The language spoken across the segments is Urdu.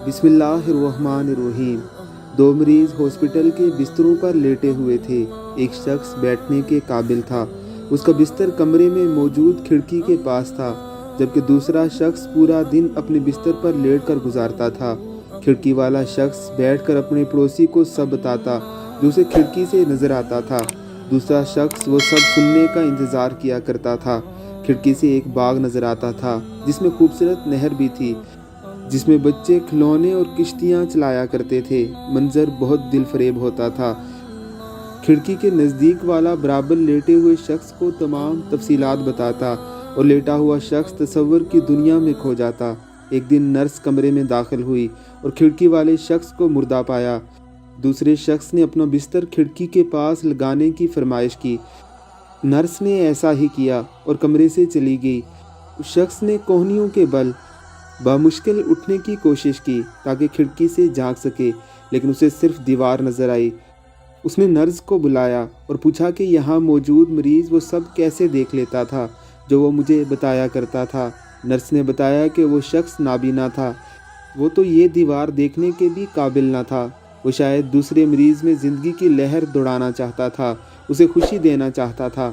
بسم اللہ الرحمن الرحیم۔ دو مریض ہاسپٹل کے بستروں پر لیٹے ہوئے تھے۔ ایک شخص بیٹھنے کے قابل تھا، اس کا بستر کمرے میں موجود کھڑکی کے پاس تھا، جبکہ دوسرا شخص پورا دن اپنے بستر پر لیٹ کر گزارتا تھا۔ کھڑکی والا شخص بیٹھ کر اپنے پڑوسی کو سب بتاتا جو اسے کھڑکی سے نظر آتا تھا۔ دوسرا شخص وہ سب سننے کا انتظار کیا کرتا تھا۔ کھڑکی سے ایک باغ نظر آتا تھا جس میں خوبصورت نہر بھی تھی، جس میں بچے کھلونے اور کشتیاں چلایا کرتے تھے۔ منظر بہت دل فریب ہوتا تھا۔ کھڑکی کے نزدیک والا برابر لیٹے ہوئے شخص کو تمام تفصیلات بتاتا اور لیٹا ہوا شخص تصور کی دنیا میں کھو جاتا۔ ایک دن نرس کمرے میں داخل ہوئی اور کھڑکی والے شخص کو مردہ پایا۔ دوسرے شخص نے اپنا بستر کھڑکی کے پاس لگانے کی فرمائش کی۔ نرس نے ایسا ہی کیا اور کمرے سے چلی گئی۔ اس شخص نے کوہنیوں کے بل بامشکل اٹھنے کی کوشش کی تاکہ کھڑکی سے جھانک سکے، لیکن اسے صرف دیوار نظر آئی۔ اس نے نرس کو بلایا اور پوچھا کہ یہاں موجود مریض وہ سب کیسے دیکھ لیتا تھا جو وہ مجھے بتایا کرتا تھا۔ نرس نے بتایا کہ وہ شخص نابینا تھا، وہ تو یہ دیوار دیکھنے کے بھی قابل نہ تھا۔ وہ شاید دوسرے مریض میں زندگی کی لہر دوڑانا چاہتا تھا، اسے خوشی دینا چاہتا تھا۔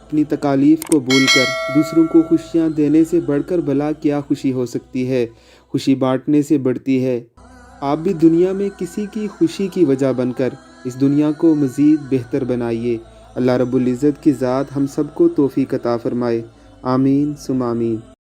اپنی تکالیف کو بھول کر دوسروں کو خوشیاں دینے سے بڑھ کر بھلا کیا خوشی ہو سکتی ہے؟ خوشی بانٹنے سے بڑھتی ہے۔ آپ بھی دنیا میں کسی کی خوشی کی وجہ بن کر اس دنیا کو مزید بہتر بنائیے۔ اللہ رب العزت کی ذات ہم سب کو توفیق عطا فرمائے۔ آمین ثم آمین۔